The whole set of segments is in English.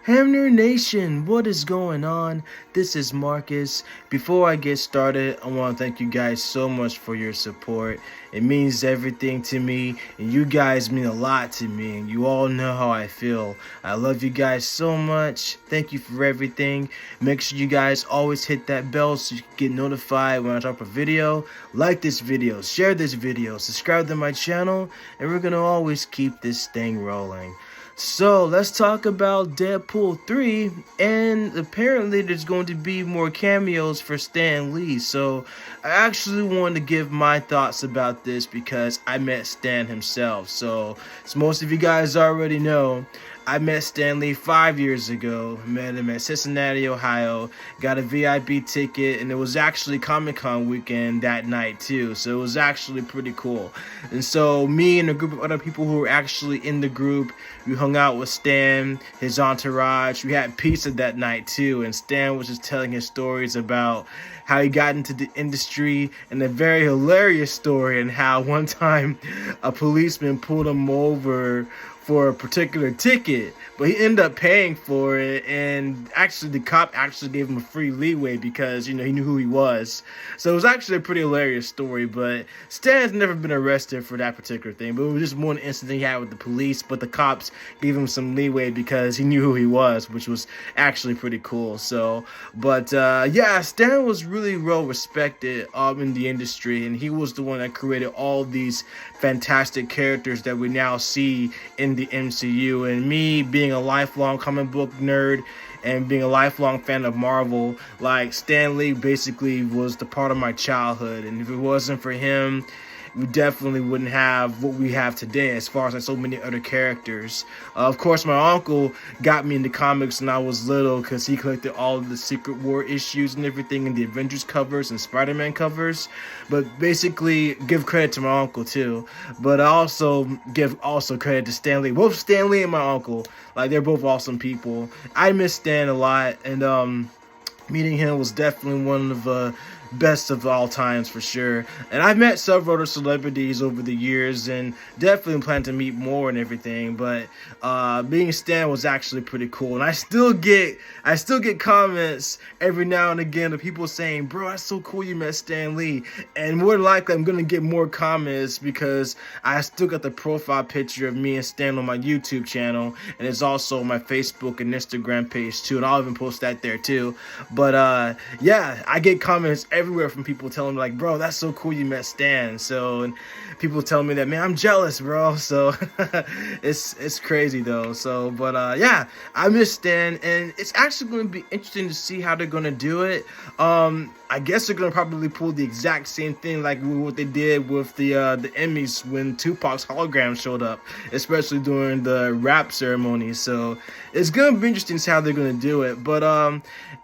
Hamner Nation, what is going on? This is Marcus. Before I get started, I want to thank you guys so much for your support. It means everything to me, and you guys mean a lot to me, and you all know how I feel. I love you guys so much. Thank you for everything. Make sure you guys always hit that bell so you can get notified when I drop a video. Like this video, share this video, subscribe to my channel, and we're going to always keep this thing rolling. So let's talk about Deadpool 3, and apparently there's going to be more cameos for Stan Lee. So I actually wanted to give my thoughts about this because I met Stan himself. So as most of you guys already know, I met Stan Lee 5 years ago. Met him at Cincinnati, Ohio. Got a VIP ticket, and it was actually Comic-Con weekend that night too. So it was actually pretty cool. And so me and a group of other people who were actually in the group, we hung out with Stan, his entourage. We had pizza that night too, and Stan was just telling his stories about how he got into the industry, and a very hilarious story, and how one time a policeman pulled him over for a particular ticket, but he ended up paying for it, and actually the cop actually gave him a free leeway because, you know, he knew who he was. So it was actually a pretty hilarious story, but Stan's never been arrested for that particular thing, but it was just one incident he had with the police, but the cops gave him some leeway because he knew who he was, which was actually pretty cool. So, but yeah, Stan was really well respected in the industry, and he was the one that created all these fantastic characters that we now see in the MCU. And me being a lifelong comic book nerd and being a lifelong fan of Marvel, like, Stan Lee basically was the part of my childhood, and if it wasn't for him, we definitely wouldn't have what we have today as far as like so many other characters. Of course, my uncle got me into comics when I was little because he collected all of the Secret War issues and everything, and the Avengers covers and Spider-Man covers. But basically, give credit to my uncle too. But I also give credit to Stan Lee. Both Stan Lee and my uncle, like, they're both awesome people. I miss Stan a lot, and meeting him was definitely one of the best of all times for sure. And I've met several other celebrities over the years, and definitely plan to meet more and everything. But being Stan was actually pretty cool, and I still get comments every now and again of people saying, "Bro, that's so cool you met Stan Lee." And more than likely, I'm gonna get more comments because I still got the profile picture of me and Stan on my YouTube channel, and it's also my Facebook and Instagram page too, and I'll even post that there too. But yeah, I get comments everywhere from people telling me, like, "Bro, that's so cool you met Stan." So, and people telling me that, "Man, I'm jealous, bro." So it's crazy though. So, but yeah, I miss Stan, and it's actually going to be interesting to see how they're going to do it. I guess they're going to probably pull the exact same thing like what they did with the Emmys when Tupac's hologram showed up, especially during the rap ceremony. So it's going to be interesting to see how they're going to do it. But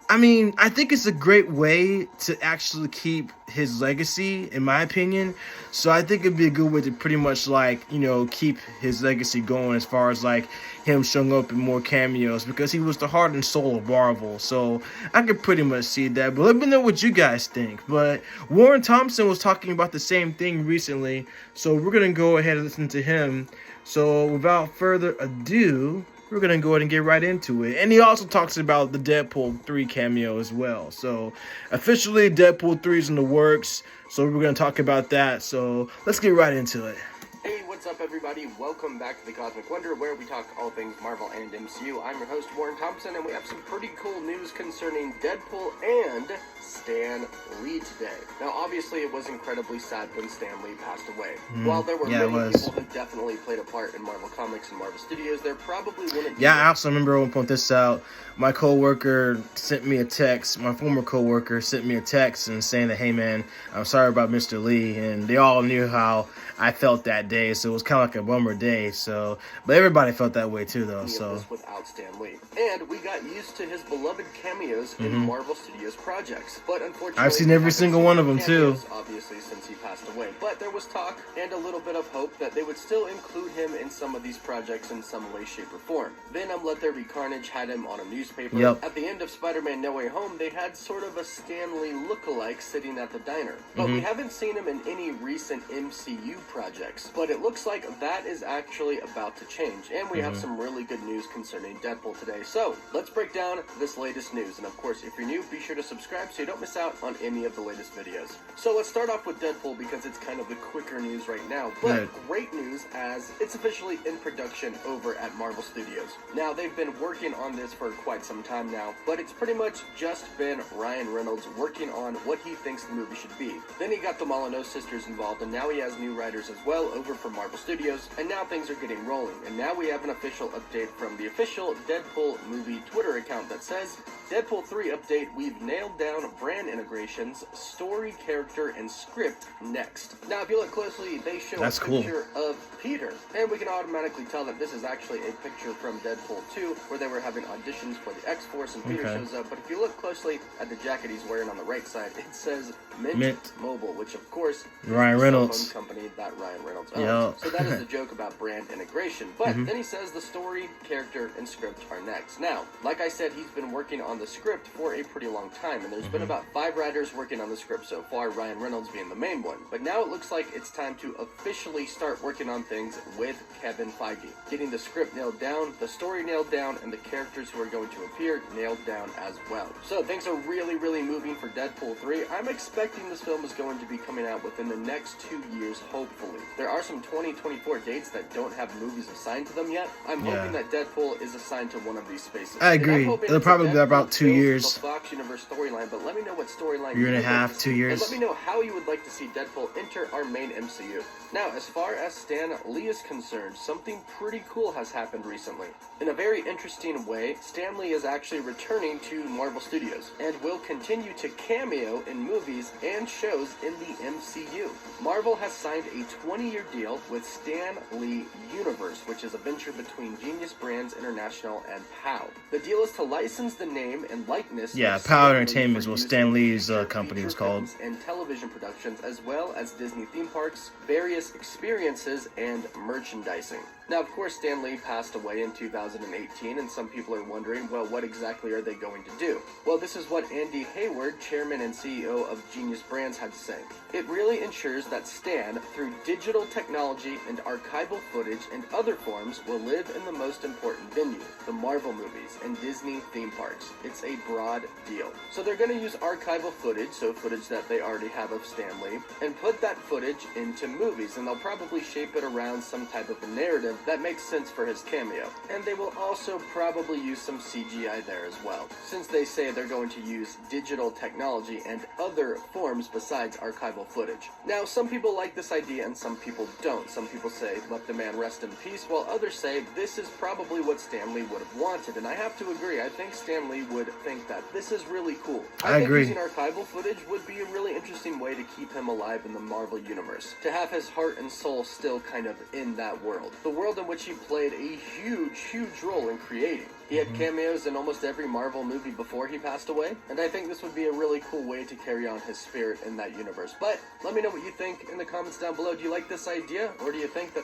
I mean, I think it's a great way to actually keep his legacy, in my opinion. So I think it'd be a good way to pretty much, like, you know, keep his legacy going as far as like him showing up in more cameos, because he was the heart and soul of Marvel. So I could pretty much see that. But let me know what you guys think. But Warren Thompson was talking about the same thing recently, so we're gonna go ahead and listen to him. So without further ado, we're going to go ahead and get right into it. And he also talks about the Deadpool 3 cameo as well. So officially, Deadpool 3 is in the works, so we're going to talk about that. So let's get right into it. Hey, what's up, everybody? Welcome back to the Cosmic Wonder, where we talk all things Marvel and MCU. I'm your host, Warren Thompson, and we have some pretty cool news concerning Deadpool and Stan Lee today. Now, obviously, it was incredibly sad when Stan Lee passed away. While there were many people who definitely played a part in Marvel Comics and Marvel Studios, there probably wouldn't be... Yeah, I also remember, I want to point this out. My coworker sent me a text. My former coworker sent me a text and saying that, "Hey man, I'm sorry about Mr. Lee," and they all knew how I felt that day. So it was kind of like a bummer day. So, but everybody felt that way too, though. So without Stan Lee, and we got used to his beloved cameos in Marvel Studios projects, but unfortunately, I've seen every single one of them too. Obviously, since he passed away, but there was talk and a little bit of hope that they would still include him in some of these projects in some way, shape, or form. Venom: Let There Be Carnage had him on a newspaper. At the end of Spider-Man No Way Home, they had sort of a Stan Lee lookalike sitting at the diner, but we haven't seen him in any recent MCU projects. But it looks looks like that is actually about to change, and we have some really good news concerning Deadpool today. So let's break down this latest news, and of course, if you're new, be sure to subscribe so you don't miss out on any of the latest videos. So let's start off with Deadpool because it's kind of the quicker news right now, but great news as it's officially in production over at Marvel Studios. Now, they've been working on this for quite some time now, but it's pretty much just been Ryan Reynolds working on what he thinks the movie should be. Then he got the Molyneux sisters involved, and now he has new writers as well over from Marvel Studios, and now things are getting rolling. And now we have an official update from the official Deadpool movie Twitter account that says, Deadpool 3 update, we've nailed down brand integrations, story, character, and script next. Now, if you look closely, they show a picture of Peter, and we can automatically tell that this is actually a picture from Deadpool 2, where they were having auditions for the X-Force, and Peter shows up. But if you look closely at the jacket he's wearing on the right side, it says Mint Mobile, which of course Ryan is the Reynolds cell phone company that Ryan Reynolds owns. So that is the joke about brand integration. But then he says the story, character, and script are next. Now, like I said, he's been working on the script for a pretty long time, and there's been about 5 writers working on the script so far, Ryan Reynolds being the main one. But now it looks like it's time to officially start working on things with Kevin Feige, getting the script nailed down, the story nailed down, and the characters who are going to appear nailed down as well. So things are really, really moving for Deadpool 3. I'm expecting this film is going to be coming out within the next 2 years, hopefully. There are some 2024 dates that don't have movies assigned to them yet. I'm hoping that Deadpool is assigned to one of these spaces. I agree. It'll probably be about 2 years. The Fox Universe storyline, but let me know what storyline year and a half, 2 years. And let me know how you would like to see Deadpool enter our main MCU. Now, as far as Stan Lee is concerned, something pretty cool has happened recently. In a very interesting way, Stan Lee is actually returning to Marvel Studios and will continue to cameo in movies and shows in the MCU. Marvel has signed a 20-year deal with Stan Lee Universe, which is a venture between Genius Brands International and POW. The deal is to license the name and likeness of POW Stan Entertainment Lee is what for Stan use Lee's in company is feature called. films and television productions, as well as Disney theme parks, various experiences, and merchandising. Now, of course, Stan Lee passed away in 2018, and some people are wondering, well, what exactly are they going to do? Well, this is what Andy Hayward, chairman and CEO of Genius Brands, had to say. It really ensures that Stan, through digital technology and archival footage and other forms, will live in the most important venue, the Marvel movies and Disney theme parks. It's a broad deal. So they're going to use archival footage, so footage that they already have of Stan Lee, and put that footage into movies, and they'll probably shape it around some type of a narrative that makes sense for his cameo. And they will also probably use some CGI there as well, since they say they're going to use digital technology and other forms besides archival footage. Now, some people like this idea and some people don't. Some people say, let the man rest in peace, while others say this is probably what Stan Lee would have wanted. And I have to agree, I think Stan Lee would think that this is really cool. I think agree. Using archival footage would be a really interesting way to keep him alive in the Marvel Universe, to have his heart and soul still kind of in that world. The world in which he played a huge, huge role in creating. He had cameos in almost every Marvel movie before he passed away, and I think this would be a really cool way to carry on his spirit in that universe. But let me know what you think in the comments down below. Do you like this idea, or do you think that...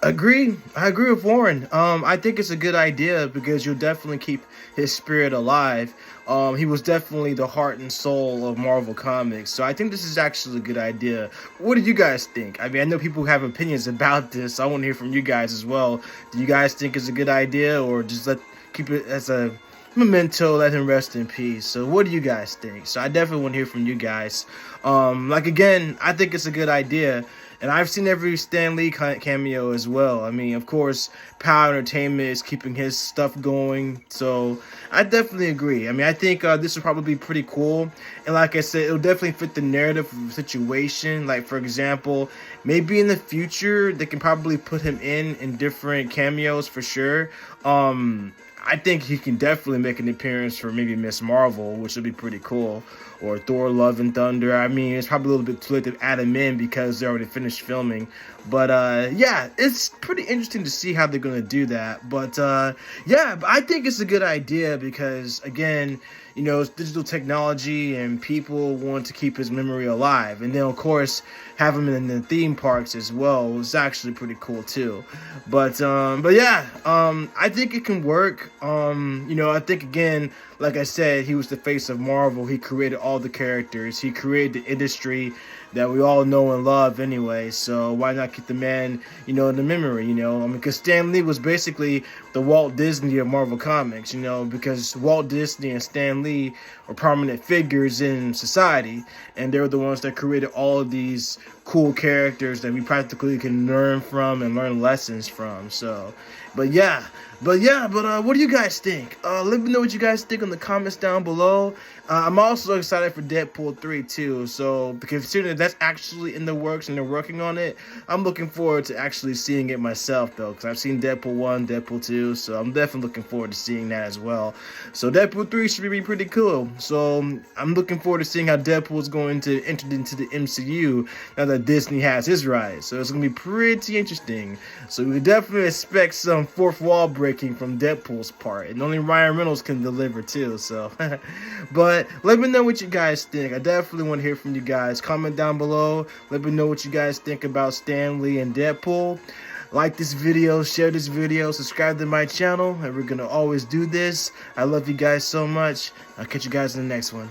Agree. I agree with Warren. I think it's a good idea because you'll definitely keep his spirit alive. He was definitely the heart and soul of Marvel Comics, so I think this is actually a good idea. What do you guys think? I mean, I know people have opinions about this, so I want to hear from you guys as well. Do you guys think it's a good idea, or just keep it as a memento, let him rest in peace? So what do you guys think? So I definitely want to hear from you guys. Again, I think it's a good idea. And I've seen every Stan Lee cameo as well. I mean, of course, POW Entertainment is keeping his stuff going. So I definitely agree. I mean, I think this would probably be pretty cool. And like I said, it'll definitely fit the narrative of the situation. Like, for example, maybe in the future, they can probably put him in different cameos for sure. I think he can definitely make an appearance for maybe Miss Marvel, which would be pretty cool. Or Thor Love and Thunder. I mean, it's probably a little bit too late to add him in because they already finished filming. But, it's pretty interesting to see how they're going to do that. But, I think it's a good idea because, again, you know, it's digital technology and people want to keep his memory alive. And then, of course, have him in the theme parks as well was actually pretty cool, too. But I think it can work. I think, again, like I said, he was the face of Marvel. He created all the characters. He created the industry that we all know and love anyway. So why not keep the man, in the memory, because Stan Lee was basically the Walt Disney of Marvel Comics, because Walt Disney and Stan Lee are prominent figures in society, and they were the ones that created all of these cool characters that we practically can learn from and learn lessons from. So, but what do you guys think? Let me know what you guys think in the comments down below. I'm also excited for Deadpool 3 too, so because considering that's actually in the works and they're working on it, I'm looking forward to actually seeing it myself though, because I've seen Deadpool 1, Deadpool 2, so I'm definitely looking forward to seeing that as well. So Deadpool 3 should be pretty cool, so I'm looking forward to seeing how Deadpool is going to enter into the MCU now that Disney has his rights, so it's going to be pretty interesting. So we definitely expect some fourth wall breaking from Deadpool's part, and only Ryan Reynolds can deliver too, so but let me know what you guys think. I definitely want to hear from you guys. Comment down below. Let me know what you guys think about Stan Lee and Deadpool. Like this video, share this video, subscribe to my channel, and we're going to always do this. I love you guys so much. I'll catch you guys in the next one.